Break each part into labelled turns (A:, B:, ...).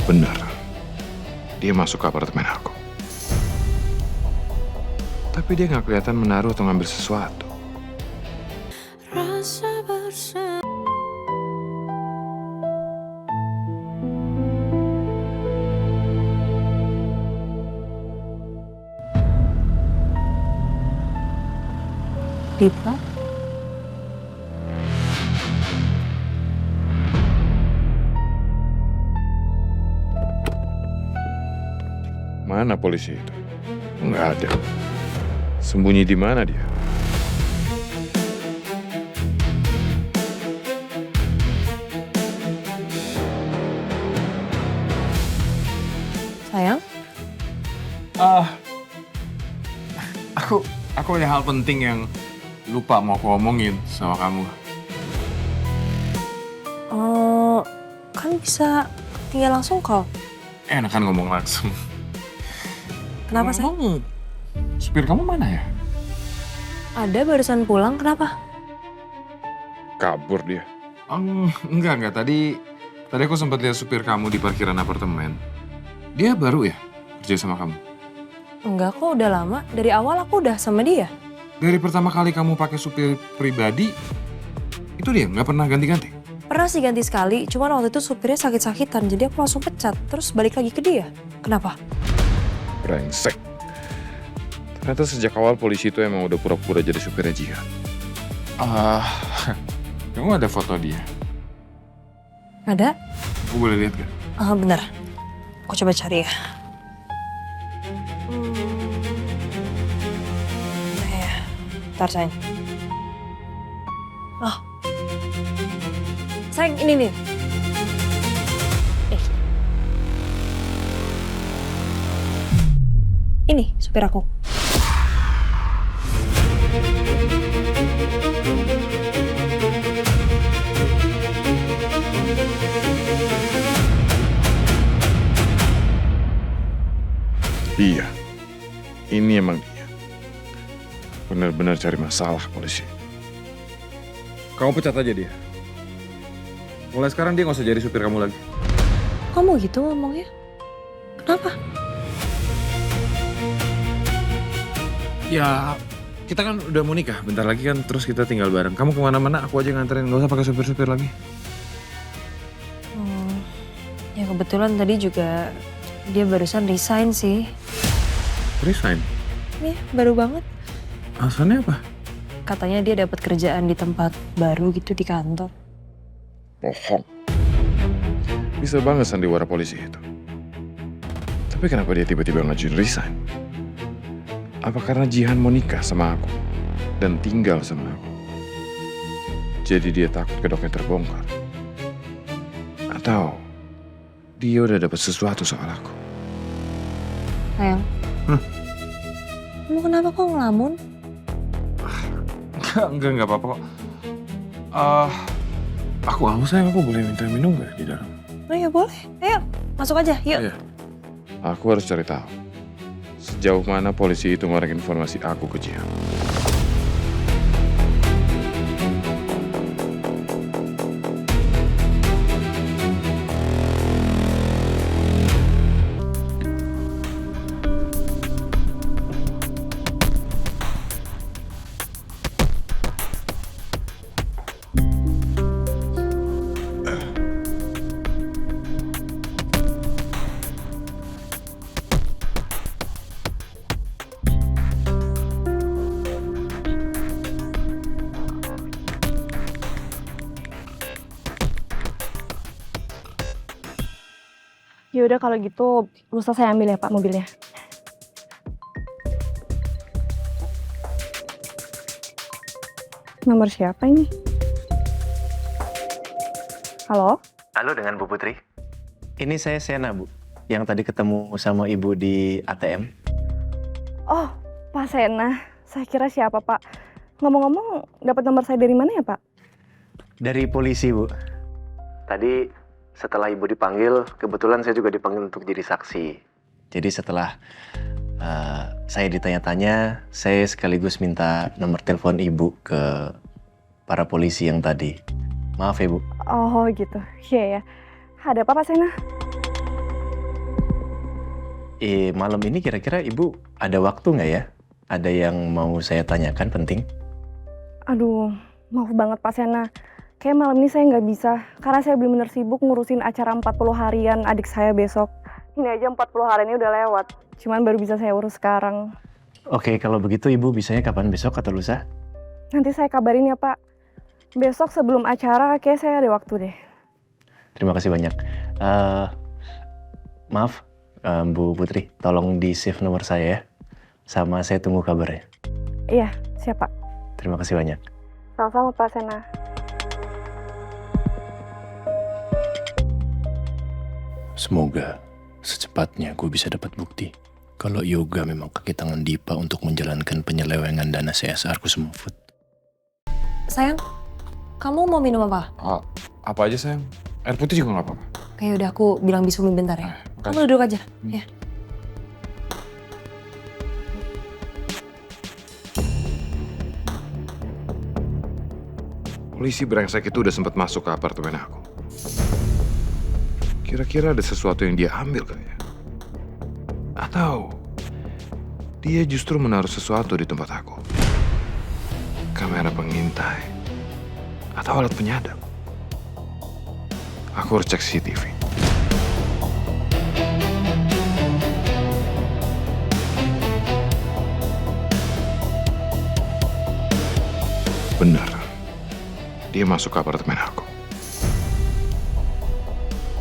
A: benar dia masuk ke apartemen aku. Tapi dia nggak kelihatan menaruh atau ngambil sesuatu.
B: Rasa bersama. Dipa?
A: Mana polisi itu? Nggak ada. Sembunyi di mana dia?
B: Sayang?
A: Aku ada hal penting yang lupa mau aku omongin sama kamu.
B: Oh, kan bisa tinggal langsung call.
A: Enakan ngomong langsung.
B: Kenapa, sayang?
A: Ngomong, supir kamu mana ya?
B: Ada barusan pulang, kenapa?
A: Kabur dia. Enggak. Tadi aku sempat lihat supir kamu di parkiran apartemen. Dia baru ya kerja sama kamu?
B: Enggak kok, udah lama. Dari awal aku udah sama dia.
A: Dari pertama kali kamu pakai supir pribadi, itu dia nggak pernah ganti-ganti?
B: Pernah sih ganti sekali, cuman waktu itu supirnya sakit-sakitan, jadi aku langsung pecat, terus balik lagi ke dia. Kenapa?
A: Brengsek. Ternyata sejak awal polisi itu emang udah pura-pura jadi supirnya Jihan. Kamu ada foto dia?
B: Ada?
A: Aku boleh lihat gak?
B: Bentar. Aku coba cari ya. Nah ya. Ntar, sayang. Oh. Sayang, ini nih. Ini supir aku.
A: Iya, ini emang dia. Benar-benar cari masalah polisi. Kamu pecat aja dia. Mulai sekarang dia nggak usah jadi supir kamu lagi.
B: Kamu gitu ngomongnya? Kenapa?
A: Ya, kita kan udah mau nikah. Bentar lagi kan terus kita tinggal bareng. Kamu kemana-mana aku aja nganterin. Nggak usah pakai supir-supir lagi.
B: Ya kebetulan tadi juga dia barusan resign sih.
A: Resign?
B: Iya, baru banget.
A: Alasannya apa?
B: Katanya dia dapat kerjaan di tempat baru gitu di kantor.
A: Bohong. Bisa banget sandiwara polisi itu. Tapi kenapa dia tiba-tiba ngajuin resign? Apa karena Jihan mau nikah sama aku dan tinggal sama aku? Jadi dia takut kedoknya terbongkar? Atau dia udah dapat sesuatu soal aku?
B: Sayang. Kamu kenapa kok ngelamun?
A: Enggak apa-apa kok. Aku haus sayang, aku boleh minta minum gak di dalam?
B: Oh ya boleh, ayo masuk aja, yuk.
A: Iya. Aku harus cari tahu sejauh mana polisi itu ngorek informasi aku ke Jihan.
C: Ya udah kalau gitu, lusa saya ambil ya Pak mobilnya. Nomor siapa ini? Halo?
D: Halo, dengan Bu Putri. Ini saya Sena, Bu. Yang tadi ketemu sama Ibu di ATM.
C: Oh, Pak Sena. Saya kira siapa Pak? Ngomong-ngomong, dapat nomor saya dari mana ya Pak?
D: Dari polisi, Bu. Tadi setelah Ibu dipanggil, kebetulan saya juga dipanggil untuk jadi saksi. Jadi setelah saya ditanya-tanya, saya sekaligus minta nomor telepon Ibu ke para polisi yang tadi. Maaf ya, Bu.
C: Oh gitu, iya ya. Ada apa Pak Sena?
D: Malam ini kira-kira Ibu ada waktu nggak ya? Ada yang mau saya tanyakan penting?
C: Aduh, maaf banget Pak Sena. Kayak malam ini saya nggak bisa, karena saya benar-benar sibuk ngurusin acara 40 harian adik saya besok. Ini aja 40 hariannya udah lewat, cuman baru bisa saya urus sekarang.
D: Oke, kalau begitu Ibu bisanya kapan, besok atau lusa?
C: Nanti saya kabarin ya Pak. Besok sebelum acara, kayak saya ada waktu deh.
D: Terima kasih banyak. Maaf, Bu Putri, tolong di-save nomor saya ya. Sama saya tunggu kabarnya.
C: Iya, siap Pak.
D: Terima kasih banyak.
C: Sama-sama Pak Sena.
E: Semoga secepatnya gue bisa dapat bukti kalau Yoga memang kaki tangan Dipa untuk menjalankan penyelewengan dana CSR ku semua Food.
B: Sayang, kamu mau minum apa?
A: Apa aja sayang? Air putih juga nggak apa-apa.
B: Kayak udah aku bilang Bisumi bentar ya.
A: Makasih.
B: Kamu duduk aja. Ya.
A: Polisi brengsek itu udah sempat masuk ke apartemen aku. Kira-kira ada sesuatu yang dia ambil kali ya? Atau dia justru menaruh sesuatu di tempat aku? Kamera pengintai? Atau alat penyadap? Aku harus cek CCTV. Benar. Dia masuk ke apartemen aku.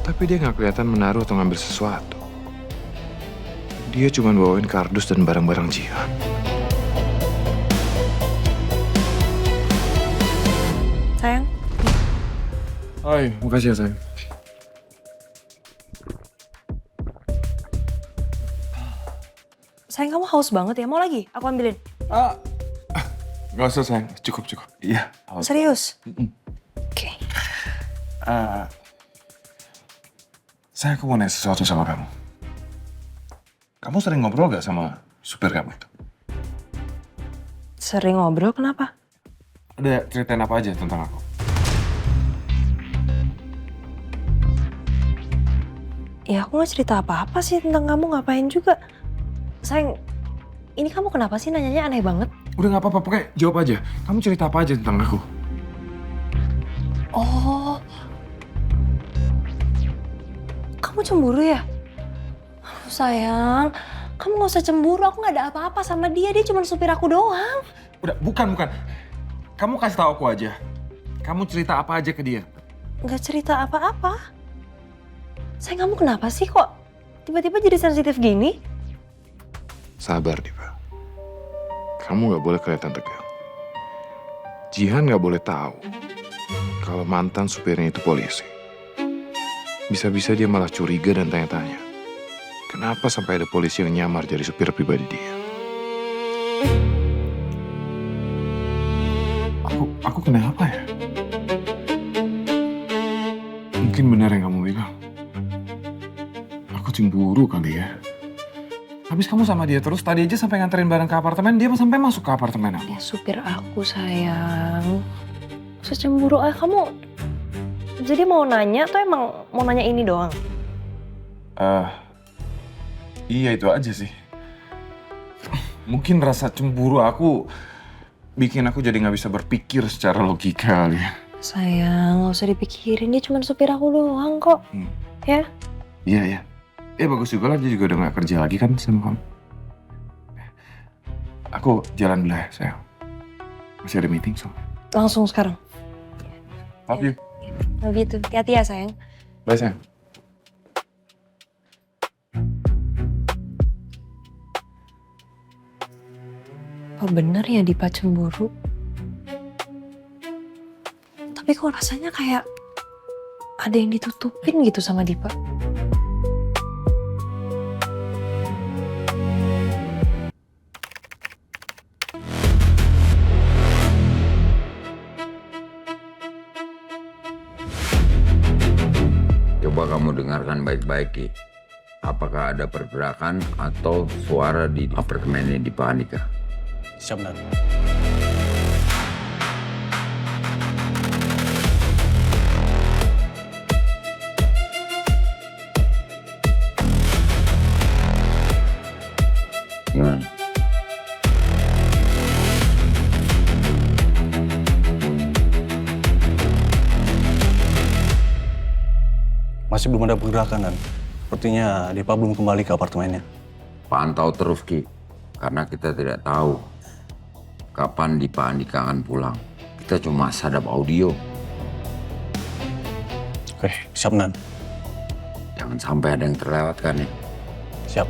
A: Tapi dia nggak kelihatan menaruh atau ngambil sesuatu. Dia cuma bawain kardus dan barang-barang Jihan.
B: Sayang,
A: Hai, makasih ya sayang.
B: sayang kamu haus banget ya. Mau lagi? Aku ambilin.
A: Nggak usah sayang, cukup. Iya.
B: Serius? Oke.
A: Aku mau nanya sesuatu sama kamu. Kamu sering ngobrol gak sama supir kamu itu?
B: Sering ngobrol, kenapa?
A: Ada ceritain apa aja tentang aku?
B: Ya aku gak cerita apa-apa sih tentang kamu, ngapain juga. Sayang, ini kamu kenapa sih nanyanya aneh banget?
A: Udah nggak apa-apa, pokoknya jawab aja. Kamu cerita apa aja tentang aku?
B: Oh, kamu cemburu ya? Sayang, kamu gak usah cemburu, aku gak ada apa-apa sama dia cuma supir aku doang.
A: Udah, bukan. Kamu kasih tahu aku aja. Kamu cerita apa aja ke dia?
B: Gak cerita apa-apa. Sayang, kamu kenapa sih kok tiba-tiba jadi sensitif gini?
A: Sabar, Diva. Kamu gak boleh kelihatan tegang. Jihan gak boleh tahu kalau mantan supirnya itu polisi. Bisa-bisa dia malah curiga dan tanya-tanya. Kenapa sampai ada polisi yang nyamar jadi supir pribadi dia? Aku kenapa ya? Mungkin benar yang kamu bilang. Aku cemburu kali ya. Habis kamu sama dia terus, tadi aja sampai nganterin barang ke apartemen, dia sampai masuk ke apartemen aku.
B: Ya supir aku sayang. Usah cemburu, kamu jadi mau nanya atau emang mau nanya ini doang?
A: Iya itu aja sih. Mungkin rasa cemburu aku bikin aku jadi nggak bisa berpikir secara logika kali ya.
B: Sayang, gak usah dipikirin, dia cuma supir aku doang kok. Ya?
A: Iya. Ya bagus juga lah, dia juga udah gak kerja lagi kan sama kamu. Aku jalan dulu ya, sayang. Masih ada meeting soalnya.
B: Langsung sekarang.
A: Love you.
B: Nah gitu, hati-hati ya sayang.
A: Bye, sayang.
B: Apa bener ya Dipa cemburu? Tapi kok rasanya kayak ada yang ditutupin gitu sama Dipa.
F: Coba kamu dengarkan baik-baik, Ki. Apakah ada pergerakan atau suara di apartemen di Pak Andika?
E: Siap, Dan.
G: Masih belum ada pergerakan, Nan. Sepertinya Dipa belum kembali ke apartemennya.
F: Pantau terus, Ki. Karena kita tidak tahu kapan Dipa Andika akan pulang. Kita cuma sadap audio.
G: Oke, siap, Nan.
F: Jangan sampai ada yang terlewatkan ya.
G: Siap.